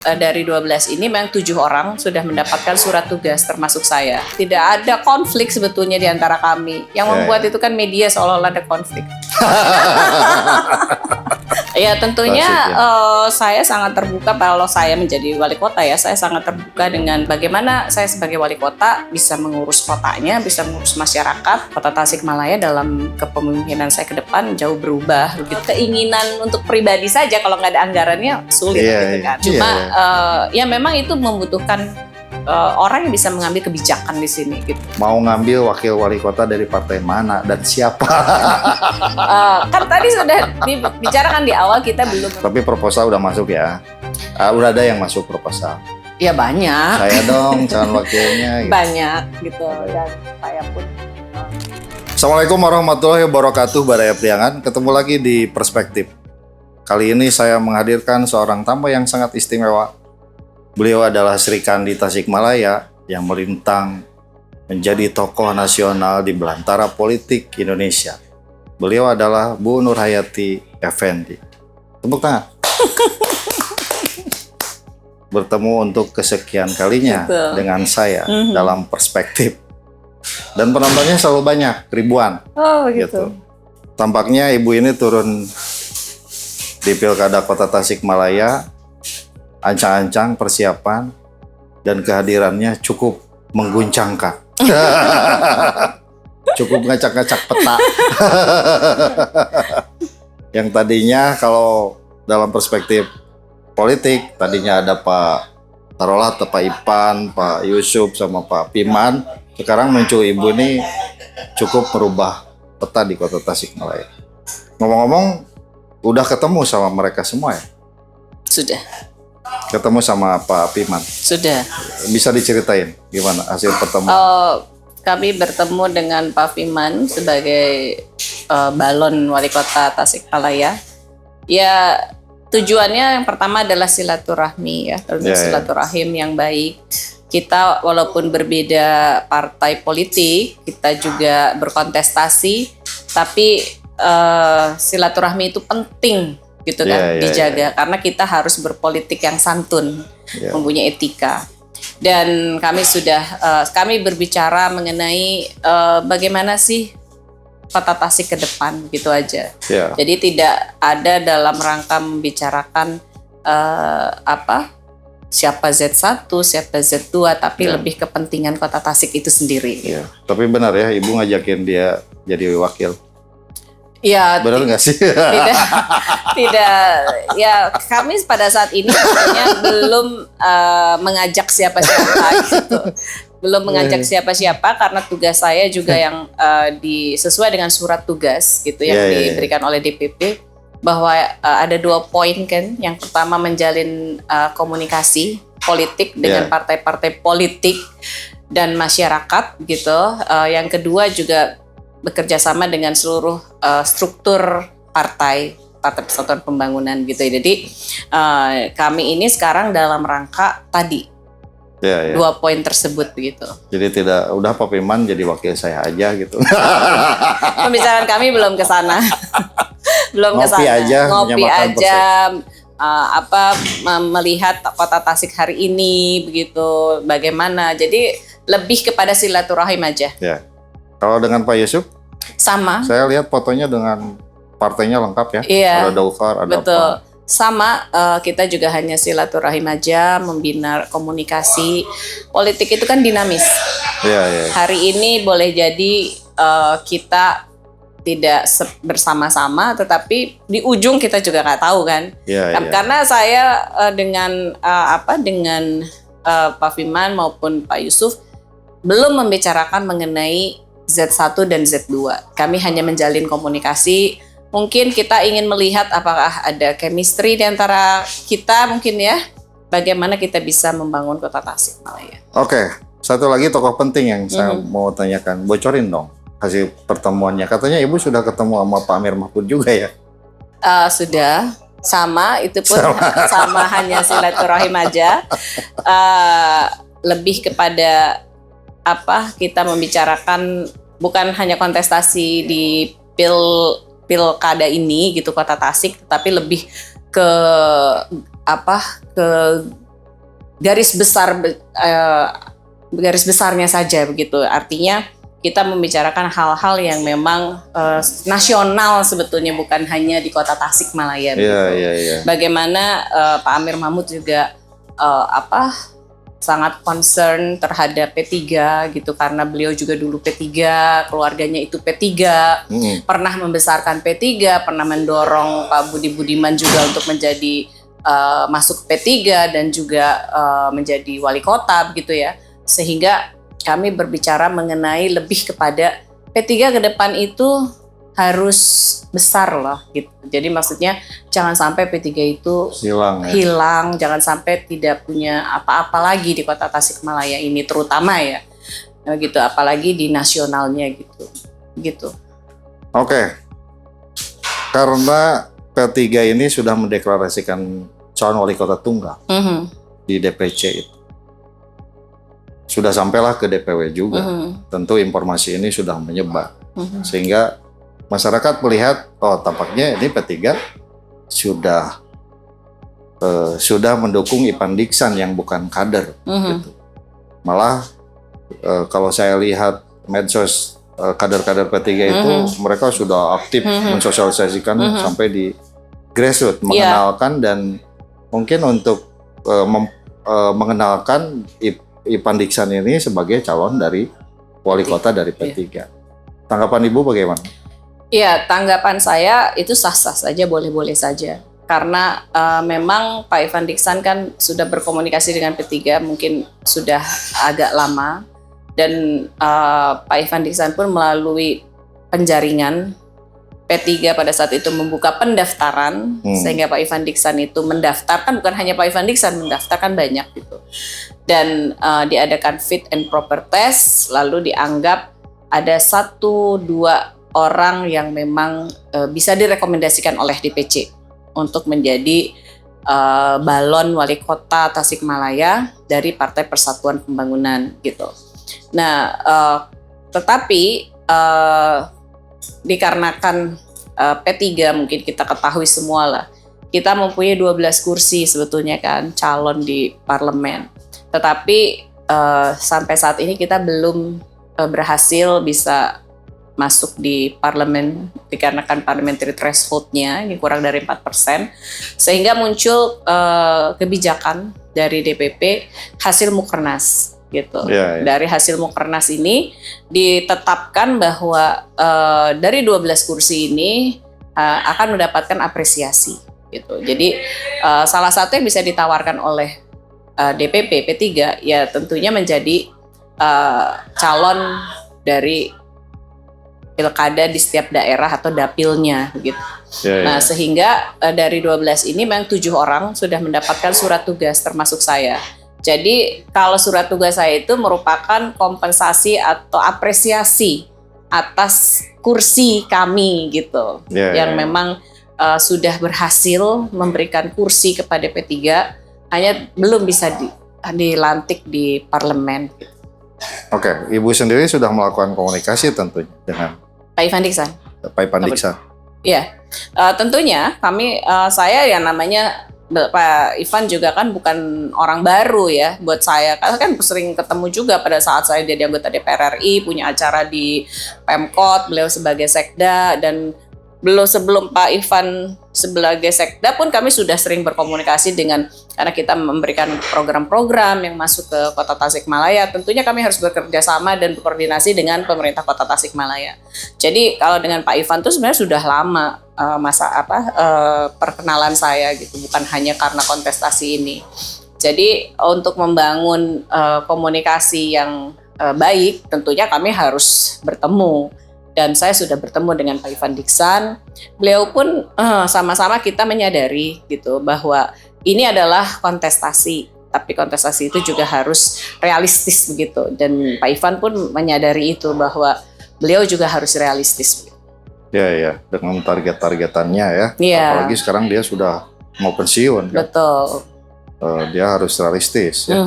Dari 12 ini memang 7 orang sudah mendapatkan surat tugas termasuk saya. Tidak ada konflik sebetulnya di antara kami. Yang membuat itu kan media seolah-olah ada konflik. Ya tentunya saya sangat terbuka kalau saya menjadi wali kota ya. Saya sangat terbuka dengan bagaimana saya sebagai wali kota bisa mengurus kotanya, bisa mengurus masyarakat. Kota Tasikmalaya dalam kepemimpinan saya ke depan jauh berubah. Begitu. Keinginan untuk pribadi saja kalau nggak ada anggarannya sulit gitu kan. Cuma ya memang itu membutuhkan orang yang bisa mengambil kebijakan di sini gitu. Mau ngambil wakil wali kota dari partai mana dan siapa? Kan tadi sudah dibicarakan di awal, kita belum. Tapi proposal udah masuk ya? Udah ada yang masuk proposal? Ya banyak. Saya dong calon wakilnya. Gitu. Banyak gitu, dan saya pun. Assalamualaikum warahmatullahi wabarakatuh, Baraya Priangan. Ketemu lagi di Perspektif. Kali ini saya menghadirkan seorang tamu yang sangat istimewa. Beliau adalah Sri Kandi Tasikmalaya yang melintang menjadi tokoh nasional di belantara politik Indonesia. Beliau adalah Bu Nurhayati Effendi. Tepuk tangan. Bertemu untuk kesekian kalinya dengan saya dalam Perspektif. Dan penontonnya selalu banyak, ribuan. Oh gitu. Tampaknya ibu ini turun di Pilkada Kota Tasikmalaya, ancang-ancang persiapan, dan kehadirannya cukup mengguncangkan. Cukup ngacak-ngacak peta. Yang tadinya kalau dalam perspektif politik, tadinya ada Pak Ipan, Pak Yusuf, sama Pak Piman. Sekarang muncul ibu ini cukup merubah peta di Kota Tasikmalaya. Ngomong-ngomong, udah ketemu sama mereka semua ya? Sudah. Ketemu sama Pak Piman? Sudah. Bisa diceritain gimana hasil pertemuan? Kami bertemu dengan Pak Piman sebagai balon wali kota Tasikmalaya. Ya tujuannya yang pertama adalah silaturahmi ya, silaturahim yang baik. Kita walaupun berbeda partai politik, kita juga berkontestasi, tapi silaturahmi itu penting gitu kan, dijaga karena kita harus berpolitik yang santun, mempunyai etika. Dan kami berbicara mengenai bagaimana sih Kota Tasik ke depan gitu aja. Jadi tidak ada dalam rangka membicarakan siapa Z1, siapa Z2, tapi lebih kepentingan Kota Tasik itu sendiri. Tapi benar ya, ibu ngajakin dia jadi wakil. Ya, benar nggak sih? Tidak. Ya, kami pada saat ini sebenarnya belum mengajak siapa-siapa gitu. Belum mengajak siapa-siapa karena tugas saya juga yang sesuai dengan surat tugas gitu yang diberikan oleh DPP, bahwa ada 2 poin kan. Yang pertama menjalin komunikasi politik dengan partai-partai politik dan masyarakat gitu. Yang kedua juga bekerja sama dengan seluruh struktur Partai Persatuan Pembangunan gitu. Jadi kami ini sekarang dalam rangka tadi 2 poin tersebut begitu. Jadi udah Pak Piman jadi wakil saya aja gitu. Pembicaraan kami belum ke sana. Ngopi aja. Melihat Kota Tasik hari ini begitu bagaimana. Jadi lebih kepada silaturahim aja. Ya. Kalau dengan Pak Yusuf? Sama. Saya lihat fotonya dengan partainya lengkap ya. Iya. Ada Daukar, ada betul. Sama, kita juga hanya silaturahim aja, membina komunikasi. Politik itu kan dinamis. Hari ini boleh jadi kita tidak bersama-sama, tetapi di ujung kita juga nggak tahu kan. Karena saya dengan Pak Fiman maupun Pak Yusuf belum membicarakan mengenai Z1 dan Z2. Kami hanya menjalin komunikasi. Mungkin kita ingin melihat apakah ada chemistry di antara kita mungkin ya. Bagaimana kita bisa membangun Kota Tasikmalaya. Oke, satu lagi tokoh penting yang saya mau tanyakan. Bocorin dong hasil pertemuannya. Katanya ibu sudah ketemu sama Pak Amir Mahfud juga ya? Sudah. Sama, itu pun sama hanya silaturahim aja. Lebih kepada kita membicarakan bukan hanya kontestasi di pilkada ini gitu Kota Tasik, tapi lebih ke garis besarnya saja begitu. Artinya kita membicarakan hal-hal yang memang nasional sebetulnya, bukan hanya di kota Tasikmalaya. Iya. Bagaimana Pak Amir Mahmud juga sangat concern terhadap P3 gitu, karena beliau juga dulu P3, keluarganya itu P3, pernah membesarkan P3, pernah mendorong Pak Budi Budiman juga untuk menjadi masuk P3 dan juga menjadi wali kota begitu ya. Sehingga kami berbicara mengenai lebih kepada P3 ke depan itu harus besar loh gitu. Jadi maksudnya jangan sampai P3 itu hilang, jangan sampai tidak punya apa-apa lagi di kota Tasikmalaya ini terutama ya. Gitu, apalagi di nasionalnya gitu. Oke. Karena P3 ini sudah mendeklarasikan calon wali kota tunggal di DPC itu. Sudah sampailah ke DPW juga. Tentu informasi ini sudah menyebar. Sehingga masyarakat melihat, oh tampaknya ini P3 sudah mendukung Ipan Diksan yang bukan kader. Gitu. Malah kalau saya lihat medsos kader-kader P3 itu mereka sudah aktif mensosialisasikan sampai di grassroots, mengenalkan dan mungkin untuk mengenalkan Ipan Diksan ini sebagai calon dari wali kota dari P3. Tanggapan Ibu bagaimana? Iya, tanggapan saya itu sah-sah saja, boleh-boleh saja. Karena memang Pak Ivan Diksan kan sudah berkomunikasi dengan P3 mungkin sudah agak lama. Dan Pak Ivan Diksan pun melalui penjaringan P3 pada saat itu membuka pendaftaran, sehingga Pak Ivan Diksan itu mendaftarkan, bukan hanya Pak Ivan Diksan, mendaftarkan banyak gitu. Dan diadakan fit and proper test, lalu dianggap ada 1-2 orang yang memang bisa direkomendasikan oleh DPC untuk menjadi balon wali kota Tasikmalaya dari Partai Persatuan Pembangunan gitu. Nah, tetapi dikarenakan P3 mungkin kita ketahui semua lah, kita mempunyai 12 kursi sebetulnya kan calon di parlemen. Tetapi sampai saat ini kita belum berhasil bisa masuk di parlemen dikarenakan parliamentary threshold-nya ini kurang dari 4%, sehingga muncul kebijakan dari DPP hasil Mukernas gitu. Dari hasil Mukernas ini ditetapkan bahwa dari 12 kursi ini akan mendapatkan apresiasi gitu. Jadi salah satu yang bisa ditawarkan oleh DPP P3 ya tentunya menjadi calon dari pilkada di setiap daerah atau dapilnya begitu. Nah, sehingga dari 12 ini memang 7 orang sudah mendapatkan surat tugas termasuk saya. Jadi kalau surat tugas saya itu merupakan kompensasi atau apresiasi atas kursi kami gitu. Yang memang sudah berhasil memberikan kursi kepada P3, hanya belum bisa dilantik di parlemen. Oke, Ibu sendiri sudah melakukan komunikasi tentunya dengan Pak Ivan Diksan. Pak Ivan Diksan. Iya, tentunya saya yang namanya Pak Ivan juga kan bukan orang baru ya buat saya, karena kan sering ketemu juga pada saat saya jadi anggota DPR RI, punya acara di Pemkot, beliau sebagai sekda, dan sebelum Pak Ivan sebagai sekda pun kami sudah sering berkomunikasi karena kita memberikan program-program yang masuk ke Kota Tasikmalaya. Tentunya kami harus bekerja sama dan berkoordinasi dengan pemerintah Kota Tasikmalaya. Jadi kalau dengan Pak Ivan itu sebenarnya sudah lama perkenalan saya gitu, bukan hanya karena kontestasi ini. Jadi untuk membangun komunikasi yang baik, tentunya kami harus bertemu. Dan saya sudah bertemu dengan Pak Ivan Diksan. Beliau pun sama-sama kita menyadari gitu bahwa ini adalah kontestasi, tapi kontestasi itu juga harus realistis begitu. Dan Pak Ivan pun menyadari itu bahwa beliau juga harus realistis. Ya, dengan target-targetannya ya. Apalagi sekarang dia sudah mau pensiun. Betul. Kan? Dia harus realistis ya.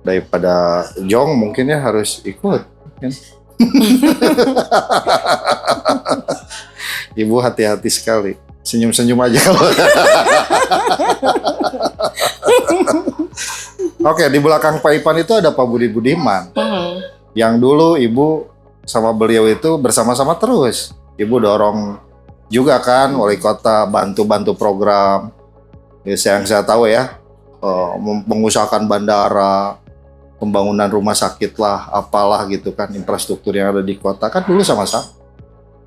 Daripada Jong mungkin ya harus ikut. Kan? Ibu hati-hati sekali, senyum-senyum aja kalau. Oke, di belakang Pak Ipan itu ada Pak Budi Budiman. Yang dulu Ibu sama beliau itu bersama-sama terus. Ibu dorong juga kan wali kota bantu-bantu program. Yang saya tahu ya, mengusahakan bandara, pembangunan rumah sakit lah, apalah gitu kan, infrastruktur yang ada di kota kan dulu sama-sama.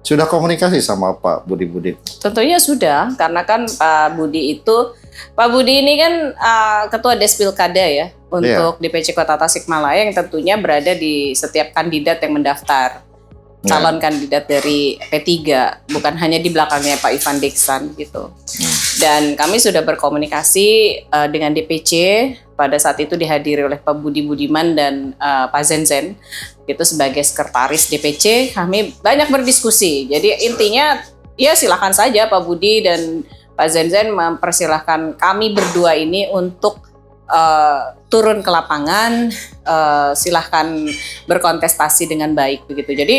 Sudah komunikasi sama Pak Budi? Tentunya sudah, karena kan Pak Budi ini kan Ketua Despilkada ya untuk DPC Kota Tasikmalaya yang tentunya berada di setiap kandidat yang mendaftar. Calon kandidat dari P3, bukan hanya di belakangnya Pak Ivan Diksan gitu. Dan kami sudah berkomunikasi dengan DPC, pada saat itu dihadiri oleh Pak Budi Budiman dan Pak Zenzen, itu sebagai sekretaris DPC, kami banyak berdiskusi. Jadi intinya ya silakan saja Pak Budi dan Pak Zenzen mempersilahkan kami berdua ini untuk turun ke lapangan, silahkan berkontestasi dengan baik begitu. Jadi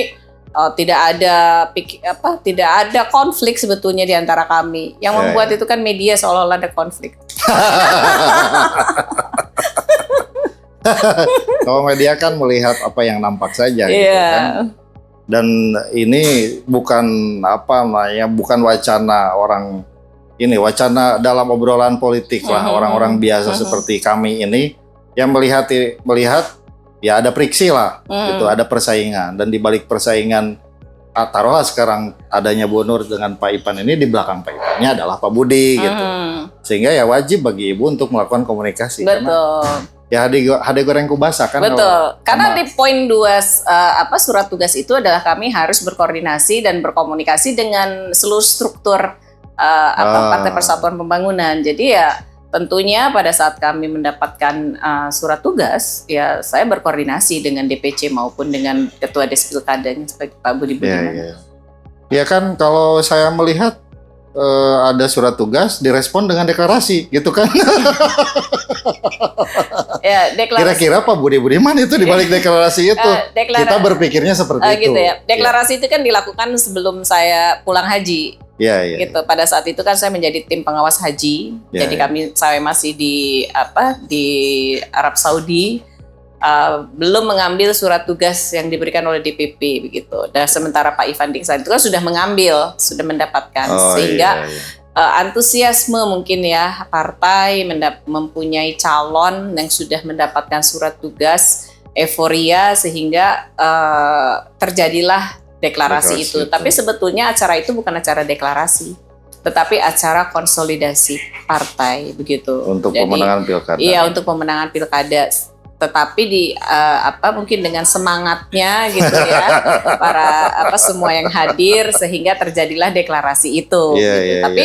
tidak ada konflik sebetulnya di antara kami. Yang membuat itu kan media seolah-olah ada konflik. Kalau media kan melihat apa yang nampak saja gitu kan. Dan ini bukan bukan wacana orang ini, wacana dalam obrolan politik lah, orang-orang biasa seperti kami ini yang melihat ya ada friksi lah, gitu, ada persaingan, dan di balik persaingan taruhlah sekarang adanya Bu Nur dengan Pak Ipan ini, di belakang Pak Ipannya adalah Pak Budi gitu, sehingga ya wajib bagi Ibu untuk melakukan komunikasi. Betul. Ya hade goreng kubasa kan. Betul. Karena di poin 2 surat tugas itu adalah kami harus berkoordinasi dan berkomunikasi dengan seluruh struktur Partai Persatuan Pembangunan. Jadi ya tentunya pada saat kami mendapatkan surat tugas, ya saya berkoordinasi dengan DPC maupun dengan Ketua Despilkadanya sebagai Pak Budi Budiman. Ya kan, kalau saya melihat ada surat tugas direspon dengan deklarasi, gitu kan? Ya, deklarasi. Kira-kira Pak Budi Budiman itu di balik deklarasi itu, kita berpikirnya seperti itu. Gitu ya. Deklarasi itu kan dilakukan sebelum saya pulang haji. Gitu. Pada saat itu kan saya menjadi tim pengawas haji. Jadi saya masih di Arab Saudi, belum mengambil surat tugas yang diberikan oleh DPP begitu. Dan sementara Pak Ivan Diksan itu kan sudah mengambil, sudah mendapatkan, sehingga antusiasme mungkin ya partai mempunyai calon yang sudah mendapatkan surat tugas, euforia, sehingga terjadilah deklarasi itu. Tapi sebetulnya acara itu bukan acara deklarasi, tetapi acara konsolidasi partai begitu. Untuk pemenangan pilkada. Iya, untuk pemenangan pilkada. Tetapi mungkin dengan semangatnya gitu ya para semua yang hadir, sehingga terjadilah deklarasi itu. Gitu. Tapi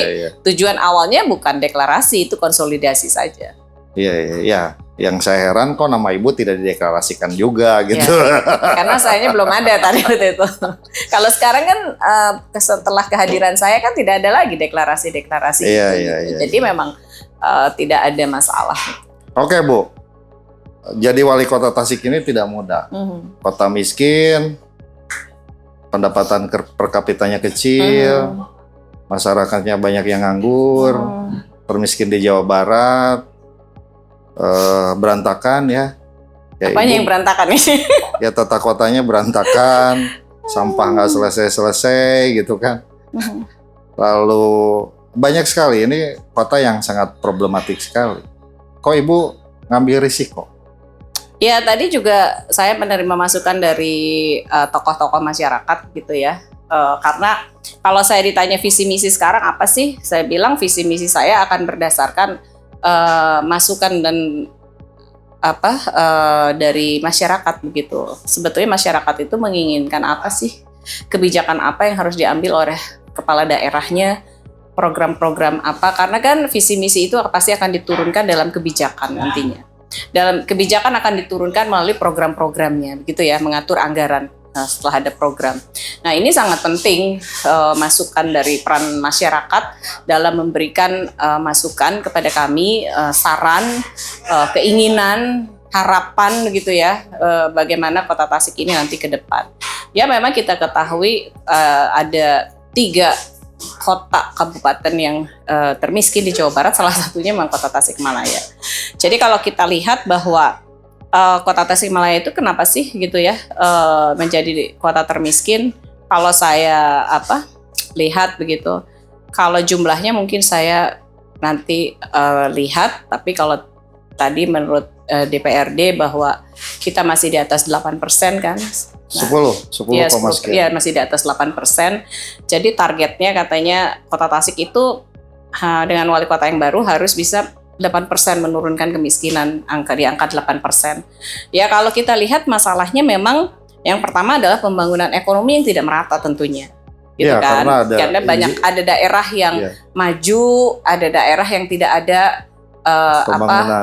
tujuan awalnya bukan deklarasi, itu konsolidasi saja. Iya. Yang saya heran kok nama Ibu tidak dideklarasikan juga gitu. Karena sayanya belum ada tadi itu. Kalau sekarang kan setelah kehadiran saya kan tidak ada lagi deklarasi-deklarasi itu. Jadi memang tidak ada masalah. Oke Bu, jadi wali kota Tasik ini tidak mudah. Kota miskin, pendapatan per kapitanya kecil, masyarakatnya banyak yang nganggur, termiskin di Jawa Barat. Berantakan ya. Apanya yang berantakan ini? Ya tata kotanya berantakan, sampah nggak selesai-selesai gitu kan. Lalu banyak sekali, ini kota yang sangat problematik sekali. Kok Ibu ngambil risiko? Ya tadi juga saya menerima masukan dari tokoh-tokoh masyarakat gitu ya. Karena kalau saya ditanya visi misi sekarang apa sih? Saya bilang visi misi saya akan berdasarkan masukan dan dari masyarakat begitu. Sebetulnya masyarakat itu menginginkan apa sih? Kebijakan apa yang harus diambil oleh kepala daerahnya? Program-program apa? Karena kan visi misi itu pasti akan diturunkan dalam kebijakan nantinya. Dalam kebijakan akan diturunkan melalui program-programnya, begitu ya, mengatur anggaran setelah ada program. Nah ini sangat penting masukan dari peran masyarakat dalam memberikan masukan kepada kami, saran, keinginan, harapan gitu ya, bagaimana Kota Tasik ini nanti ke depan. Ya memang kita ketahui ada 3 kota kabupaten yang termiskin di Jawa Barat, salah satunya memang Kota Tasikmalaya. Jadi kalau kita lihat bahwa Kota Tasikmalaya itu kenapa sih gitu ya menjadi kota termiskin? Kalau saya lihat begitu, kalau jumlahnya mungkin saya nanti lihat, tapi kalau tadi menurut DPRD bahwa kita masih di atas 8% kan. 10,sekian. Iya, masih di atas 8%. Jadi targetnya katanya Kota Tasik itu dengan wali kota yang baru harus bisa 8% menurunkan kemiskinan di angka 8%. Ya kalau kita lihat masalahnya memang yang pertama adalah pembangunan ekonomi yang tidak merata tentunya. Gitu ya, kan. Karena ada daerah yang maju, ada daerah yang tidak ada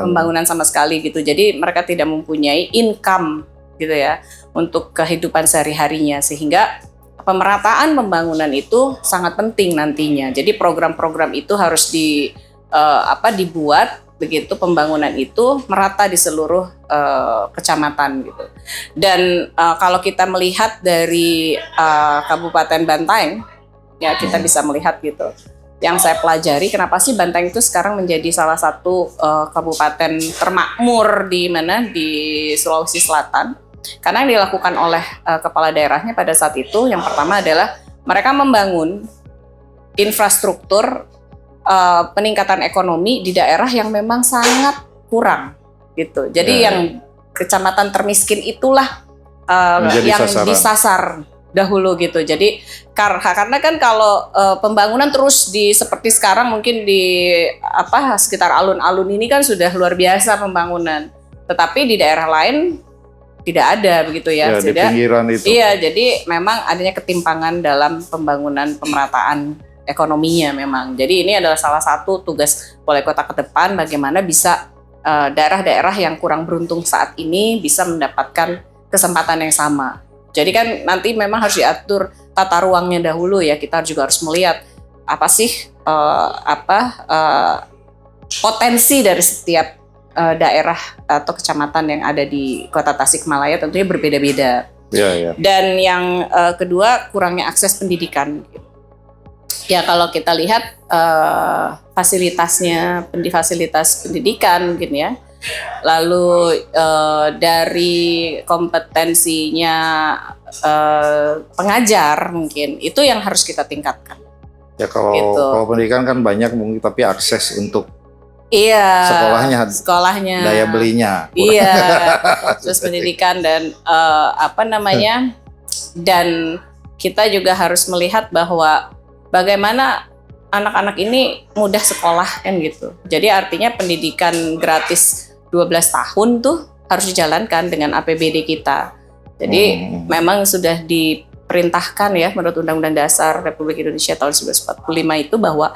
pembangunan sama sekali gitu. Jadi mereka tidak mempunyai income gitu ya untuk kehidupan sehari-harinya, sehingga pemerataan pembangunan itu sangat penting nantinya. Jadi program-program itu harus dibuat begitu pembangunan itu merata di seluruh kecamatan gitu. Dan kalau kita melihat dari Kabupaten Bantaeng ya kita bisa melihat gitu. Yang saya pelajari kenapa sih Bantaeng itu sekarang menjadi salah satu kabupaten termakmur di Sulawesi Selatan. Karena yang dilakukan oleh kepala daerahnya pada saat itu yang pertama adalah mereka membangun infrastruktur peningkatan ekonomi di daerah yang memang sangat kurang gitu. Jadi yang kecamatan termiskin itulah yang disasar dahulu gitu. Jadi karena kan kalau pembangunan terus seperti sekarang mungkin di sekitar alun-alun ini kan sudah luar biasa pembangunan. Tetapi di daerah lain tidak ada begitu ya. Di pinggiran itu. Iya, jadi memang adanya ketimpangan dalam pembangunan pemerataan ekonominya memang. Jadi ini adalah salah satu tugas wali kota ke depan bagaimana bisa daerah-daerah yang kurang beruntung saat ini bisa mendapatkan kesempatan yang sama. Jadi kan nanti memang harus diatur tata ruangnya dahulu ya. Kita juga harus melihat apa sih potensi dari setiap daerah atau kecamatan yang ada di Kota Tasikmalaya tentunya berbeda-beda. Ya. Dan yang kedua kurangnya akses pendidikan. Ya kalau kita lihat fasilitas pendidikan mungkin ya. Lalu dari kompetensinya pengajar mungkin itu yang harus kita tingkatkan. Ya kalau pendidikan kan banyak mungkin tapi akses untuk sekolahnya daya belinya terus pendidikan dan dan kita juga harus melihat bahwa bagaimana anak-anak ini mudah sekolah kan gitu. Jadi artinya pendidikan gratis 12 tahun tuh harus dijalankan dengan APBD kita. Jadi memang sudah diperintahkan ya menurut Undang-Undang Dasar Republik Indonesia tahun 1945 itu bahwa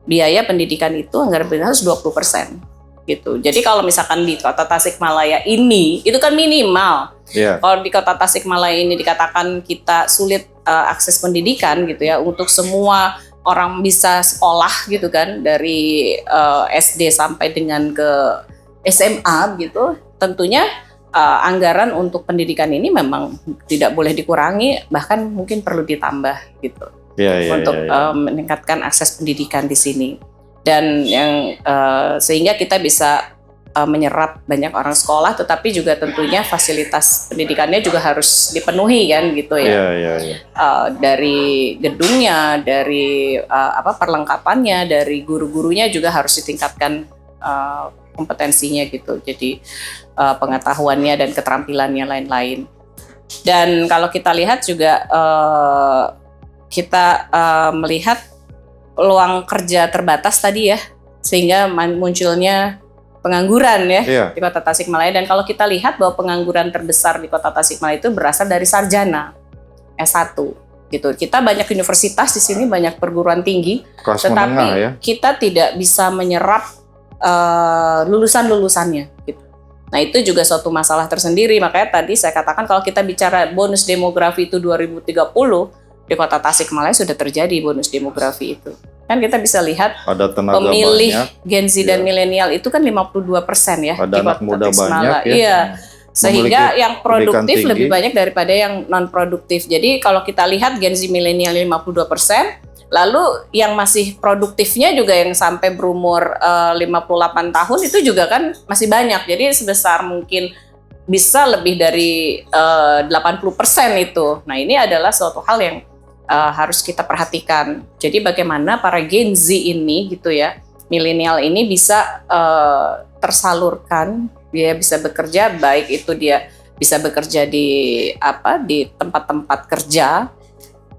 biaya pendidikan itu anggaran pendidikan harus 20% gitu. Jadi kalau misalkan di Kota Tasikmalaya ini itu kan minimal. Kalau di Kota Tasikmalaya ini dikatakan kita sulit akses pendidikan gitu ya untuk semua orang bisa sekolah gitu kan dari SD sampai dengan ke SMA gitu. Tentunya anggaran untuk pendidikan ini memang tidak boleh dikurangi, bahkan mungkin perlu ditambah gitu. Untuk meningkatkan akses pendidikan di sini dan yang sehingga kita bisa menyerap banyak orang sekolah, tetapi juga tentunya fasilitas pendidikannya juga harus dipenuhi kan gitu ya. Dari gedungnya, dari perlengkapannya, dari guru-gurunya juga harus ditingkatkan kompetensinya gitu. Jadi pengetahuannya dan keterampilannya lain-lain. Dan kalau kita lihat juga kita melihat peluang kerja terbatas tadi ya, sehingga munculnya pengangguran ya di Kota Tasikmalaya. Dan kalau kita lihat bahwa pengangguran terbesar di Kota Tasikmalaya itu berasal dari sarjana S1 gitu. Kita banyak universitas di sini, banyak perguruan tinggi, tetapi kita tidak bisa menyerap lulusan-lulusannya gitu. Nah itu juga suatu masalah tersendiri. Makanya tadi saya katakan kalau kita bicara bonus demografi itu 2030, di Kota Tasikmalaya sudah terjadi bonus demografi itu. Kan kita bisa lihat pemilih Gen Z dan milenial itu kan 52% ya ada di Kota Tasikmalaya. Iya. Sehingga yang produktif lebih banyak daripada yang non produktif. Jadi kalau kita lihat Gen Z milenial 52%, Lalu yang masih produktifnya juga yang sampai berumur 58 tahun itu juga kan masih banyak. Jadi sebesar mungkin bisa lebih dari 80% itu. Nah, ini adalah suatu hal yang harus kita perhatikan. Jadi bagaimana para Gen Z ini gitu ya, milenial ini bisa tersalurkan, dia bisa bekerja, baik itu dia bisa bekerja di tempat-tempat kerja,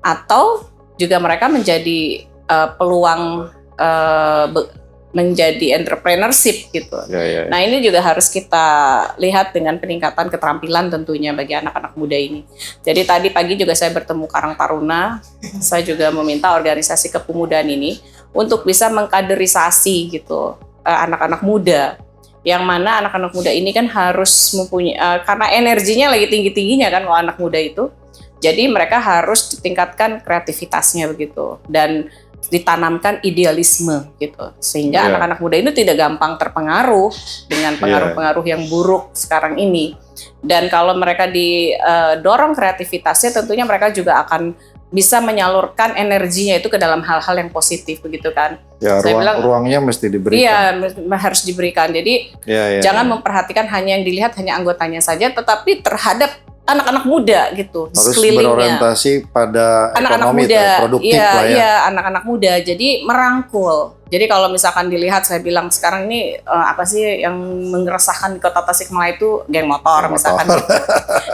atau juga mereka menjadi peluang menjadi entrepreneurship gitu. Nah, ini juga harus kita lihat dengan peningkatan keterampilan tentunya bagi anak-anak muda ini. Jadi tadi pagi juga saya bertemu Karang Taruna, saya juga meminta organisasi kepemudaan ini untuk bisa mengkaderisasi gitu anak-anak muda. Yang mana anak-anak muda ini kan harus mempunyai, karena energinya lagi tinggi-tingginya kan kalau anak muda itu. Jadi mereka harus ditingkatkan kreativitasnya begitu dan ditanamkan idealisme gitu, sehingga anak-anak muda itu tidak gampang terpengaruh dengan pengaruh-pengaruh yang buruk sekarang ini. Dan kalau mereka didorong kreativitasnya, tentunya mereka juga akan bisa menyalurkan energinya itu ke dalam hal-hal yang positif begitu kan. Ya, ruangnya mesti diberikan. Iya, harus diberikan. Jadi jangan memperhatikan hanya yang dilihat hanya anggotanya saja, tetapi terhadap anak-anak muda gitu, harus sekelilingnya. berorientasi pada anak-anak ekonomi muda, produktif lah ya. Iya, anak-anak muda. Jadi merangkul. Jadi kalau misalkan dilihat, saya bilang sekarang ini apa sih yang mengeresahkan di Kota Tasikmalaya itu geng motor misalkan. Gitu.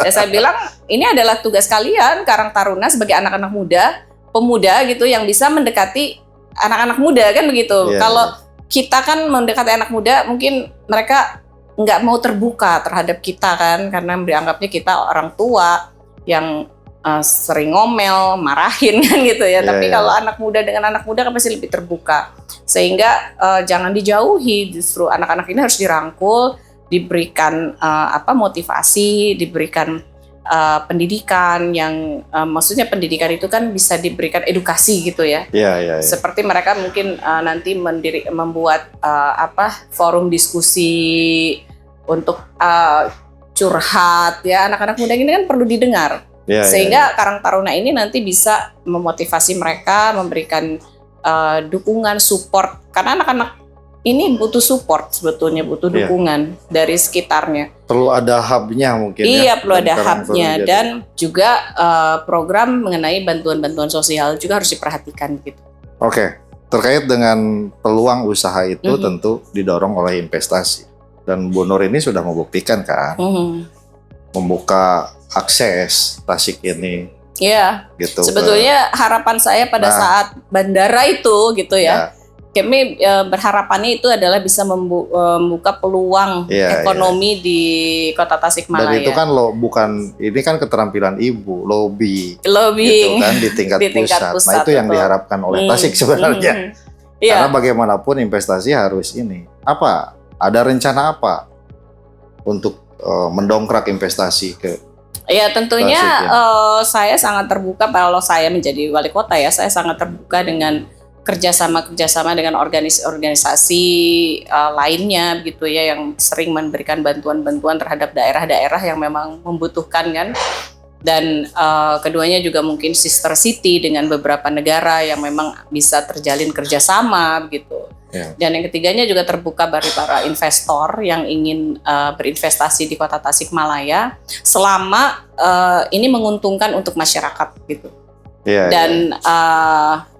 Dan saya bilang ini adalah tugas kalian Karang Taruna sebagai anak-anak muda, pemuda gitu yang bisa mendekati anak-anak muda kan begitu. Kalau kita kan mendekati anak muda, mungkin mereka nggak mau terbuka terhadap kita kan, karena dianggapnya kita orang tua yang sering ngomel, marahin kan gitu ya. Tapi kalau anak muda dengan anak muda kan pasti lebih terbuka, sehingga jangan dijauhi, justru anak-anak ini harus dirangkul, diberikan motivasi, diberikan pendidikan yang maksudnya pendidikan itu kan bisa diberikan edukasi gitu ya. Seperti mereka mungkin nanti membuat forum diskusi untuk curhat ya, anak-anak muda ini kan perlu didengar. Sehingga Karang Taruna ini nanti bisa memotivasi mereka, memberikan dukungan, support, karena anak-anak ini butuh support sebetulnya, butuh dukungan dari sekitarnya. Perlu ada hubnya mungkin. Iya, perlu ada hubnya, dan juga program mengenai bantuan-bantuan sosial juga harus diperhatikan gitu. Oke, terkait dengan peluang usaha itu tentu didorong oleh investasi, dan Bu Nur ini sudah membuktikan kan, membuka akses Tasik ini. Iya. Gitu. Sebetulnya harapan saya pada saat bandara itu gitu ya. Kami berharapannya itu adalah bisa membuka peluang ekonomi di Kota Tasikmalaya. Dan itu kan ini kan keterampilan Ibu, lobbying gitu kan di tingkat pusat. Nah, itu yang diharapkan oleh Tasik sebenarnya. Karena bagaimanapun investasi harus ini. Ada rencana apa untuk mendongkrak investasi ke Ya tentunya saya sangat terbuka kalau saya menjadi wali kota ya. Saya sangat terbuka dengan kerjasama dengan organisasi lainnya gitu ya, yang sering memberikan bantuan-bantuan terhadap daerah-daerah yang memang membutuhkan kan. Dan keduanya juga mungkin sister city dengan beberapa negara yang memang bisa terjalin kerjasama gitu. Dan yang ketiganya juga terbuka bagi para investor yang ingin berinvestasi di Kota Tasikmalaya selama ini menguntungkan untuk masyarakat gitu. Dan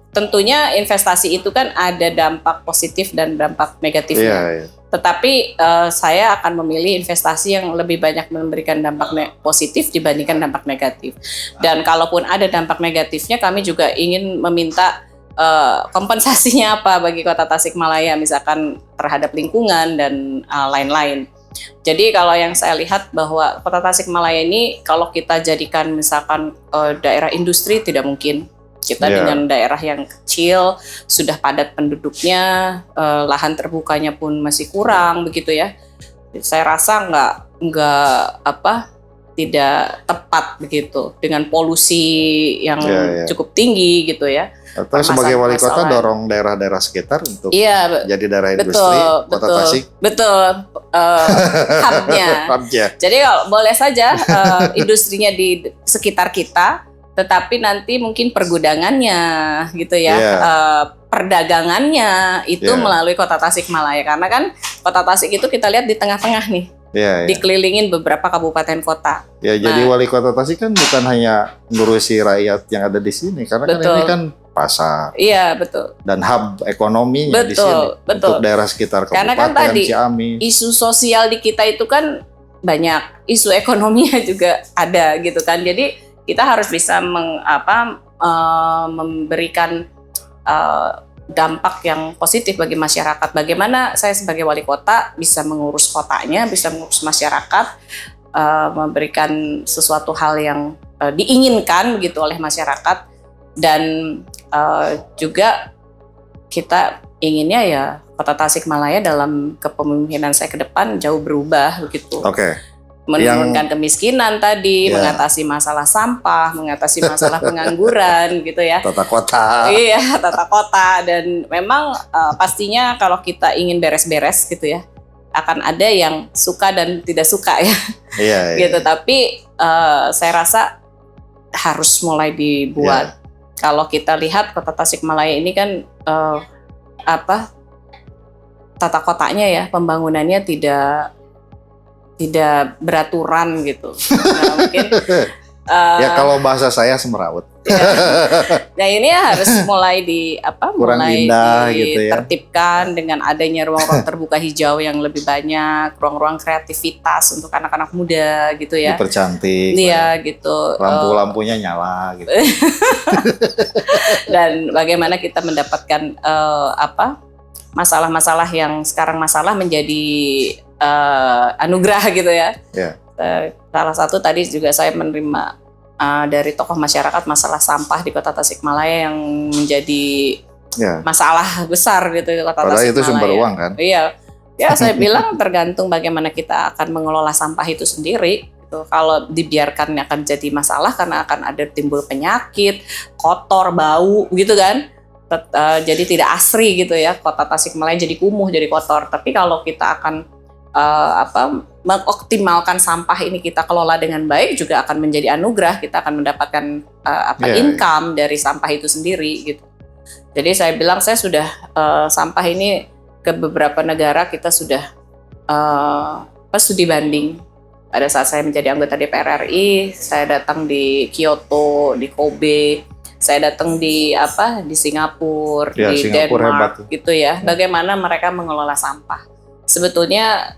tentunya investasi itu kan ada dampak positif dan dampak negatifnya. Tetapi saya akan memilih investasi yang lebih banyak memberikan dampak positif dibandingkan dampak negatif. Dan kalaupun ada dampak negatifnya, kami juga ingin meminta kompensasinya apa bagi Kota Tasikmalaya, misalkan terhadap lingkungan dan lain-lain. Jadi kalau yang saya lihat bahwa Kota Tasikmalaya ini kalau kita jadikan misalkan daerah industri, tidak mungkin. Kita dengan daerah yang kecil, sudah padat penduduknya, lahan terbukanya pun masih kurang begitu ya. Saya rasa tidak tepat begitu dengan polusi yang cukup tinggi gitu ya. Atau sebagai wali kota dorong daerah-daerah sekitar untuk jadi daerah industri Kota Tasik. Betul, hubnya. Jadi kalau boleh saja industrinya di sekitar kita, tetapi nanti mungkin pergudangannya gitu ya, Iya. perdagangannya itu Iya. melalui Kota Tasikmalaya, karena kan Kota Tasik itu kita lihat di tengah-tengah nih, Iya, iya. dikelilingin beberapa kabupaten kota. Ya, jadi Nah. wali kota Tasik kan bukan hanya ngurusi rakyat yang ada di sini, karena kan Betul. ini kan pasar Iya betul. dan hub ekonominya di Betul, sini betul. untuk daerah sekitar Karena kabupaten kan tadi Ciamis. isu sosial di kita itu kan banyak, isu ekonominya juga ada gitu kan. Jadi kita harus bisa memberikan dampak yang positif bagi masyarakat. Bagaimana saya sebagai wali kota bisa mengurus kotanya, bisa mengurus masyarakat, memberikan sesuatu hal yang diinginkan begitu oleh masyarakat, dan juga kita inginnya ya Kota Tasikmalaya dalam kepemimpinan saya ke depan jauh berubah begitu. Oke. Menurunkan kemiskinan tadi, Ya. mengatasi masalah sampah, mengatasi masalah pengangguran gitu ya. Tata kota. Iya, tata kota. Dan memang pastinya kalau kita ingin beres-beres gitu ya, akan ada yang suka dan tidak suka ya. Iya, iya. Gitu. Tapi saya rasa harus mulai dibuat. Kalau kita lihat Kota Tasikmalaya ini kan tata kotanya ya, pembangunannya tidak beraturan gitu. Nah, mungkin Ya kalau bahasa saya semeraut. nah ini harus mulai Kurang indah gitu ya. ditertibkan dengan adanya ruang-ruang terbuka hijau yang lebih banyak, ruang-ruang kreativitas untuk anak-anak muda gitu ya. Dipercantik. Iya gitu. Lampu-lampunya nyala gitu. Dan bagaimana kita mendapatkan masalah-masalah yang sekarang masalah menjadi anugerah gitu ya. Ya. Salah satu tadi juga saya menerima dari tokoh masyarakat masalah sampah di Kota Tasikmalaya yang menjadi Ya. masalah besar gitu di Kota Padahal Tasikmalaya. itu sumber uang kan. Iya. Ya saya bilang tergantung bagaimana kita akan mengelola sampah itu sendiri. Gitu. Kalau dibiarkan akan jadi masalah karena akan ada timbul penyakit, kotor, bau gitu kan. Jadi tidak asri gitu ya. Kota Tasikmalaya jadi kumuh, jadi kotor. Tapi kalau kita akan mengoptimalkan sampah ini, kita kelola dengan baik, juga akan menjadi anugerah. Kita akan mendapatkan income dari sampah itu sendiri gitu. Jadi saya bilang saya sudah sampah ini ke beberapa negara kita sudah studi banding. Pada saat saya menjadi anggota DPR RI, saya datang di Kyoto, di Kobe, saya datang di Singapura, Ya, di Singapura Denmark hebat. gitu ya. Bagaimana mereka mengelola sampah? Sebetulnya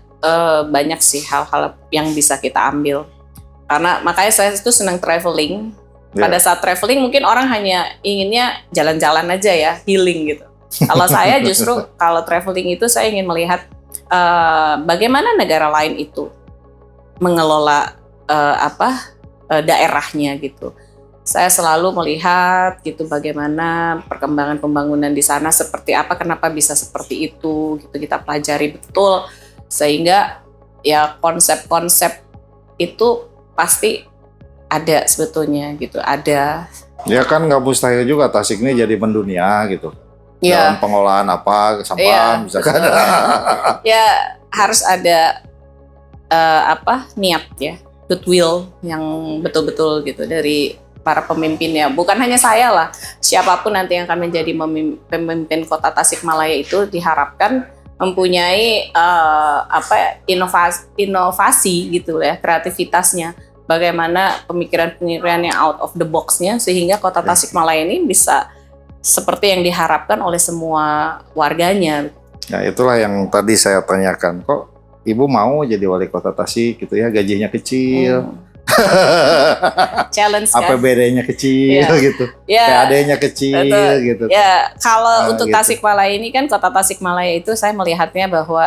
banyak sih hal-hal yang bisa kita ambil. Karena makanya saya itu senang traveling. Ya. Pada saat traveling mungkin orang hanya inginnya jalan-jalan aja ya, healing gitu. Kalau saya justru kalau traveling itu saya ingin melihat bagaimana negara lain itu mengelola daerahnya gitu. Saya selalu melihat gitu bagaimana perkembangan pembangunan di sana seperti apa, kenapa bisa seperti itu gitu, kita pelajari betul sehingga ya konsep-konsep itu pasti ada sebetulnya gitu, ada. Ya kan nggak mustahil juga Tasik ini jadi mendunia gitu. Ya. Dalam pengolahan sampah misalkan. Ya harus ada niat ya, goodwill yang betul-betul gitu dari para pemimpinnya. Bukan hanya saya lah, siapapun nanti yang akan menjadi pemimpin Kota Tasikmalaya itu diharapkan mempunyai inovasi gitu ya, kreativitasnya. Bagaimana pemikiran-pemikiran yang out of the box-nya sehingga Kota Tasikmalaya ini bisa seperti yang diharapkan oleh semua warganya. Nah, itulah yang tadi saya tanyakan. Kok Ibu mau jadi wali kota Tasik gitu ya, gajinya kecil. Challenge kan? APBD-nya kecil gitu. Ya, PAD-nya kecil betul. gitu. Ya, kalau untuk gitu. Tasikmalaya ini kan Kota Tasikmalaya itu saya melihatnya bahwa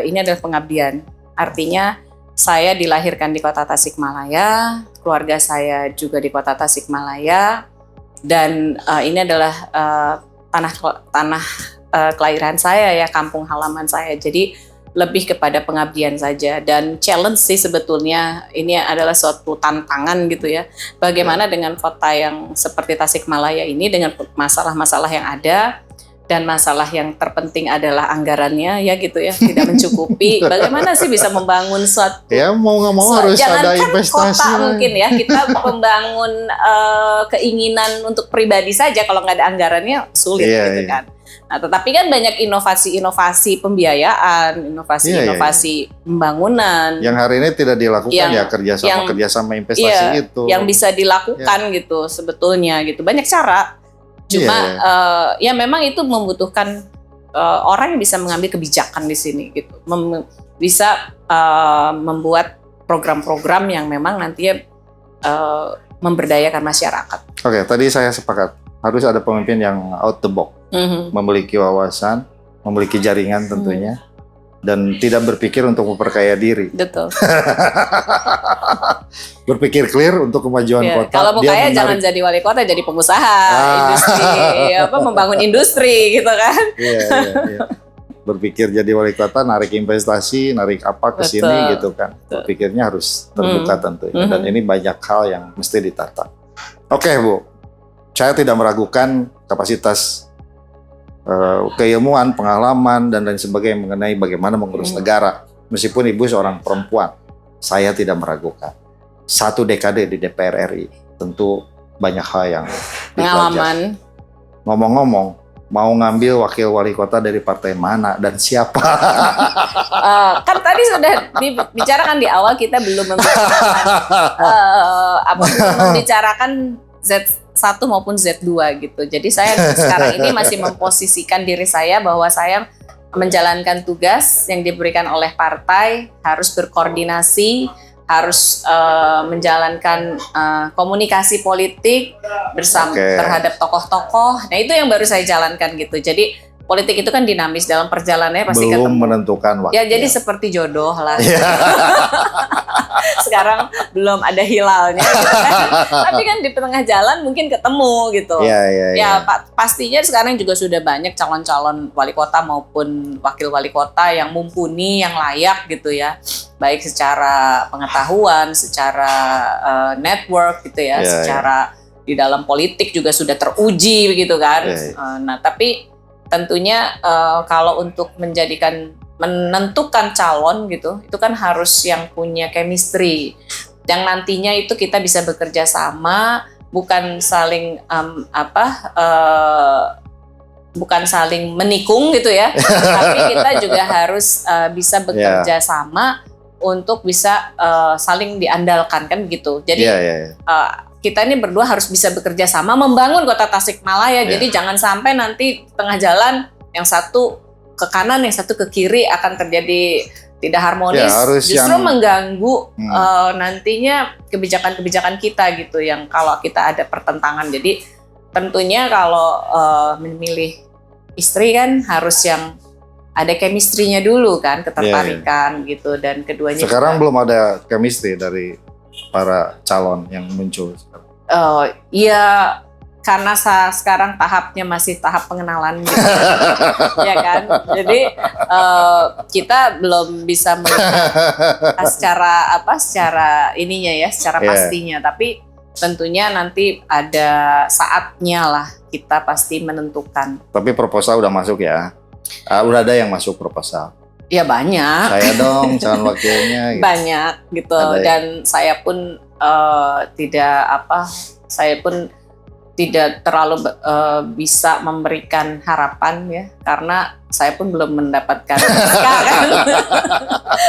ini adalah pengabdian. Artinya saya dilahirkan di Kota Tasikmalaya, keluarga saya juga di Kota Tasikmalaya, dan ini adalah tanah kelahiran saya ya, kampung halaman saya. Jadi lebih kepada pengabdian saja, dan challenge sih sebetulnya ini adalah suatu tantangan gitu ya. Bagaimana dengan kota yang seperti Tasikmalaya ini dengan masalah-masalah yang ada, dan masalah yang terpenting adalah anggarannya ya gitu ya, tidak mencukupi. Bagaimana sih bisa membangun suatu Ya mau nggak mau harus ada jangankan investasi. kota mungkin ya, kita membangun keinginan untuk pribadi saja kalau nggak ada anggarannya sulit Iya, gitu iya. kan. Nah, tetapi kan banyak inovasi-inovasi pembiayaan, inovasi-inovasi pembangunan Yang hari ini tidak dilakukan Yang- kerjasama investasi itu. yang bisa dilakukan gitu sebetulnya gitu. Banyak cara. Cuma ya memang itu membutuhkan orang yang bisa mengambil kebijakan di sini gitu. Bisa membuat program-program yang memang nantinya memberdayakan masyarakat. Oke, tadi saya sepakat harus ada pemimpin yang out the box, memiliki wawasan, memiliki jaringan tentunya, dan tidak berpikir untuk memperkaya diri. Betul. Berpikir clear untuk kemajuan Ya, kota. kalau mau Dia kaya menarik- jangan jadi wali kota, jadi pengusaha, industri, membangun industri gitu kan. Iya. Berpikir jadi wali kota, narik investasi, narik apa ke Betul. sini gitu kan. Berpikirnya harus terbuka tentunya. Dan ini banyak hal yang mesti ditata. Oke, Bu. Saya tidak meragukan kapasitas keilmuan, pengalaman, dan lain sebagainya mengenai bagaimana mengurus negara. Meskipun Ibu seorang perempuan, saya tidak meragukan. 1 dekade di DPR RI, tentu banyak hal yang dipelajari. Pengalaman. Ngomong-ngomong, mau ngambil wakil wali kota dari partai mana dan siapa? Kan tadi sudah dibicarakan di awal, kita belum membicarakan Z1 maupun Z2 gitu. Jadi saya sekarang ini masih memposisikan diri saya bahwa saya menjalankan tugas yang diberikan oleh partai, harus berkoordinasi, harus menjalankan komunikasi politik bersama terhadap tokoh-tokoh. Nah, itu yang baru saya jalankan gitu. Jadi politik itu kan dinamis, dalam perjalanannya pasti Belum ketemu. menentukan waktu. Ya jadi seperti jodoh lah. Sekarang belum ada hilalnya gitu kan. Tapi kan di tengah jalan mungkin ketemu gitu. Iya. Pastinya sekarang juga sudah banyak calon-calon wali kota maupun wakil wali kota yang mumpuni, yang layak gitu ya. Baik secara pengetahuan, secara network gitu ya, secara di dalam politik juga sudah teruji begitu kan. Nah, tapi tentunya kalau untuk menentukan calon gitu, itu kan harus yang punya chemistry, yang nantinya itu kita bisa bekerja sama, bukan saling bukan saling menikung gitu ya, tapi kita juga harus bisa bekerja sama untuk bisa saling diandalkan kan gitu. Jadi kita ini berdua harus bisa bekerja sama membangun kota Tasikmalaya. Jadi jangan sampai nanti tengah jalan yang satu ke kanan, yang satu ke kiri akan terjadi tidak harmonis, justru mengganggu nantinya kebijakan-kebijakan kita gitu. Yang kalau kita ada pertentangan, jadi tentunya kalau memilih istri kan harus yang ada chemistry-nya dulu kan, ketertarikan gitu, dan keduanya. Sekarang juga, belum ada chemistry dari para calon yang muncul. Iya. Karena sekarang tahapnya masih tahap pengenalan gitu. Ya kan? Jadi kita belum bisa melihat secara ininya ya, secara pastinya, tapi tentunya nanti ada saatnya lah kita pasti menentukan. Tapi proposal udah masuk ya? Udah ada yang masuk proposal? Ya banyak. Saya dong calon wakilnya. Gitu. Banyak gitu. Dan saya pun tidak terlalu bisa memberikan harapan ya, karena saya pun belum mendapatkan SK kan.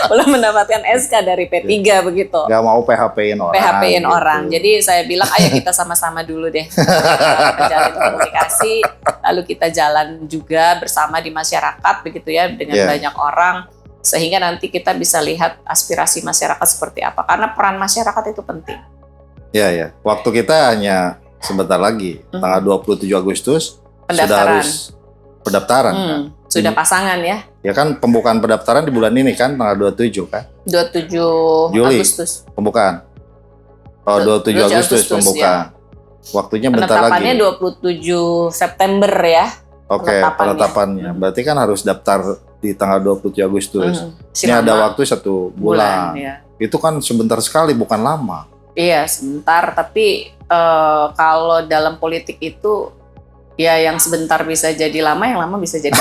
Belum mendapatkan SK dari P3 begitu. Gak mau PHP-in orang. Gitu. Jadi saya bilang ayo kita sama-sama dulu deh menjalin komunikasi, lalu kita jalan juga bersama di masyarakat begitu ya, dengan banyak orang, sehingga nanti kita bisa lihat aspirasi masyarakat seperti apa, karena peran masyarakat itu penting. Ya. Waktu kita hanya sebentar lagi, tanggal 27 Agustus sudah harus pendaftaran kan? Sudah pasangan ya? Ya kan, pembukaan pendaftaran di bulan ini kan, tanggal 27 kan? 27 Juli, Agustus. Pembukaan. 27 Agustus pembukaan. Ya. Waktunya bentar lagi. Penetapannya 27 September ya? Oke, penetapannya. Berarti kan harus daftar di tanggal 27 Agustus. Ini ada waktu 1 bulan. Ya. Itu kan sebentar sekali, bukan lama. Iya, sebentar, tapi kalau dalam politik itu Ya yang sebentar bisa jadi lama, yang lama bisa jadi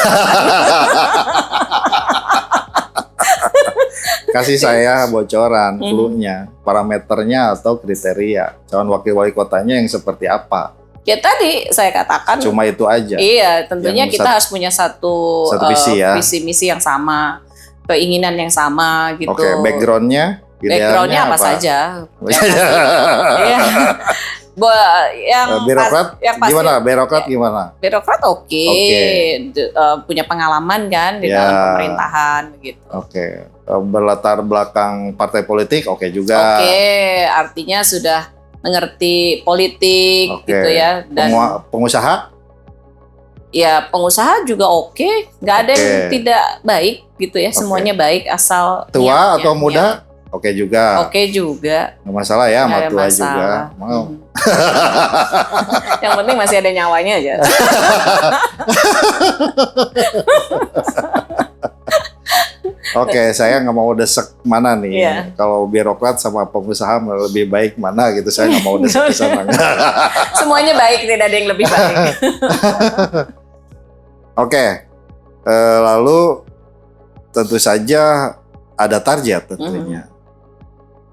Kasih saya bocoran, clue-nya, parameternya atau kriteria calon wakil wali kotanya yang seperti apa. Ya tadi saya katakan. Cuma itu aja. Iya, tentunya kita harus punya satu visi ya. Visi misi yang sama, keinginan yang sama gitu. Oke, backgroundnya apa saja. Iya. Birokrat gimana? Birokrat oke. Punya pengalaman kan di dalam pemerintahan gitu. Oke. Berlatar belakang partai politik oke juga. Oke, artinya sudah mengerti politik gitu ya. Dan pengusaha? Ya pengusaha juga oke. Nggak ada yang tidak baik gitu ya. Semuanya baik asal tua atau muda? Oke juga. Oke juga. Nggak masalah ya sama tua juga. Mau. Yang penting masih ada nyawanya aja. Oke, saya nggak mau desek mana nih. Kalau birokrat sama pengusaha lebih baik mana gitu. Saya nggak mau desek ke sana. Semuanya baik, tidak ada yang lebih baik. Oke. Lalu tentu saja ada target tentunya.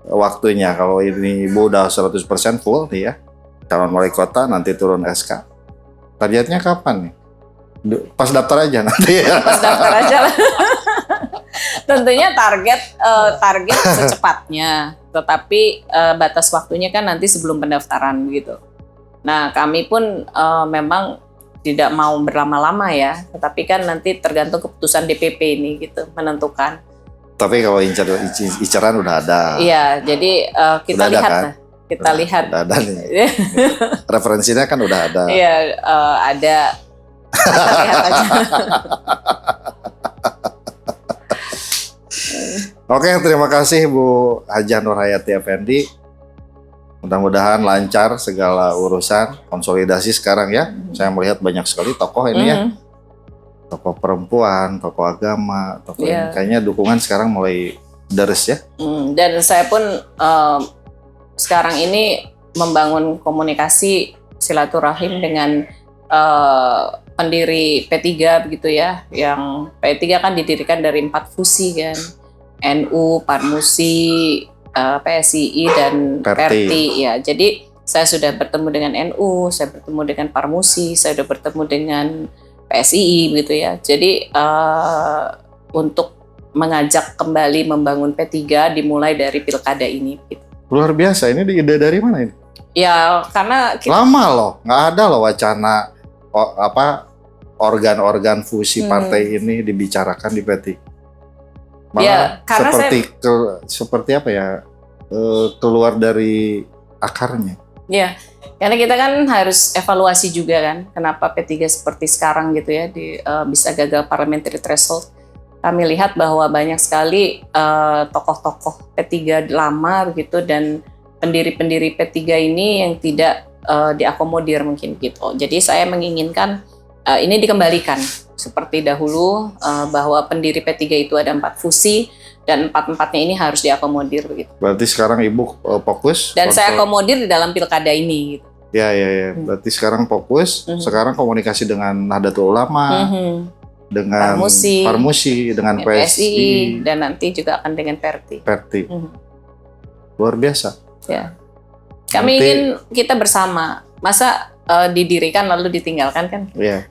Waktunya kalau ini Ibu udah 100% full nih ya, calon wali kota nanti turun SK. Targetnya kapan nih? Pas daftar aja nanti ya. Pas daftar aja lah. Tentunya target secepatnya, tetapi batas waktunya kan nanti sebelum pendaftaran gitu. Nah kami pun memang tidak mau berlama-lama ya, tetapi kan nanti tergantung keputusan DPP ini gitu menentukan. Tapi kalau inceran udah ada. Iya, jadi kita lihat kan? lah. Kita lihat. Udah ada nih. Referensinya kan udah ada. Iya, ada. Kita lihat aja. Oke, terima kasih Bu Hajah Nurhayati Effendi. Mudah-mudahan lancar segala urusan konsolidasi sekarang ya. Saya melihat banyak sekali tokoh ini ya. Tokoh perempuan, tokoh agama, tokoh ini. Kayaknya dukungan sekarang mulai deres ya. Dan saya pun sekarang ini membangun komunikasi silaturahim dengan pendiri P3 begitu ya. Yang P3 kan didirikan dari 4 fusi kan. NU, Parmusi, PSII dan Perti ya. Jadi saya sudah bertemu dengan NU, saya bertemu dengan Parmusi, saya sudah bertemu dengan PSII begitu ya. Jadi untuk mengajak kembali membangun P3 dimulai dari pilkada ini. Gitu. Luar biasa, ini ide dari mana ini? Ya karena lama loh, nggak ada loh wacana organ-organ fusi partai ini dibicarakan di P3. Malah karena seperti apa ya, keluar dari akarnya. Ya, karena kita kan harus evaluasi juga kan, kenapa P3 seperti sekarang gitu ya, bisa gagal parliamentary threshold. Kami lihat bahwa banyak sekali tokoh-tokoh P3 lama begitu dan pendiri-pendiri P3 ini yang tidak diakomodir mungkin gitu. Jadi saya menginginkan ini dikembalikan seperti dahulu bahwa pendiri P3 itu ada 4 fusi dan 4-4-nya ini harus diakomodir begitu. Berarti sekarang Ibu fokus dan saya akomodir di dalam pilkada ini gitu. Ya. Berarti sekarang fokus, sekarang komunikasi dengan Nahdlatul Ulama, dengan Parmusi, dengan PSI, dan nanti juga akan dengan Perti. Luar biasa. Ya. Kami ingin kita bersama. Masa didirikan lalu ditinggalkan kan? Iya.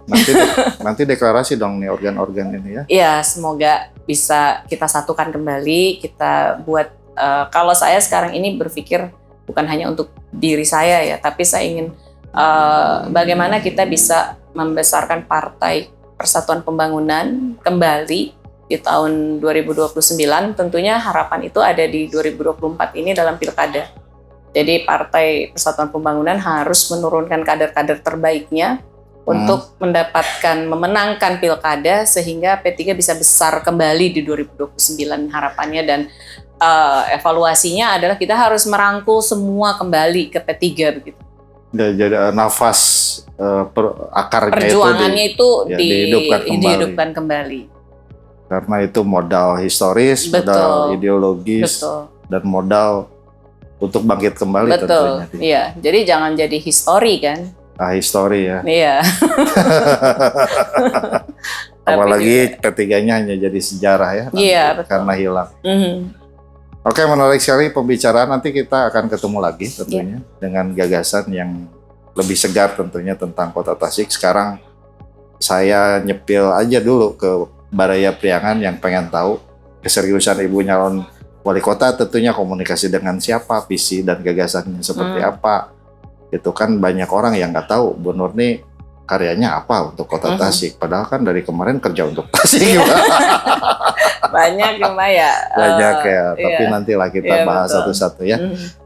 Nanti deklarasi dong nih organ-organ ini ya. Iya, semoga bisa kita satukan kembali. Kita buat. Kalau saya sekarang ini berpikir bukan hanya untuk diri saya ya, tapi saya ingin bagaimana kita bisa membesarkan Partai Persatuan Pembangunan kembali di tahun 2029. Tentunya harapan itu ada di 2024 ini dalam pilkada. Jadi Partai Persatuan Pembangunan harus menurunkan kader-kader terbaiknya untuk memenangkan pilkada sehingga P3 bisa besar kembali di 2029 harapannya, dan evaluasinya adalah kita harus merangkul semua kembali ke P3 begitu. Jadi nafas akarnya perjuangannya itu dihidupkan kembali. Karena itu modal historis, modal ideologis, dan modal untuk bangkit kembali tentunya. Iya, jadi jangan jadi histori kan, History ya. Iya. Apalagi ketiganya hanya jadi sejarah ya. Iya, betul. Karena hilang. Mhm. Oke, menarik sekali pembicaraan. Nanti kita akan ketemu lagi tentunya dengan gagasan yang lebih segar tentunya tentang Kota Tasik. Sekarang saya nyepil aja dulu ke Baraya Priangan yang pengen tahu keseriusan Ibu nyalon wali kota, tentunya komunikasi dengan siapa, visi dan gagasannya seperti apa. Itu kan banyak orang yang nggak tahu Bu Nur nih karyanya apa untuk Kota Tasik. Padahal kan dari kemarin kerja untuk Tasik. Banyak ya Mbak ya. Banyak ya, tapi iya. nantilah kita Iya, bahas betul. satu-satu ya.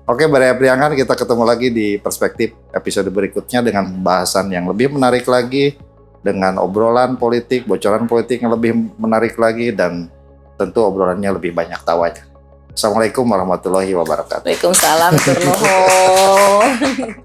Oke, Baraya Priangan, kita ketemu lagi di perspektif episode berikutnya dengan pembahasan yang lebih menarik lagi, dengan obrolan politik, bocoran politik yang lebih menarik lagi, dan tentu obrolannya lebih banyak tawanya. Assalamualaikum warahmatullahi wabarakatuh. Waalaikumsalam. Tur nuhun.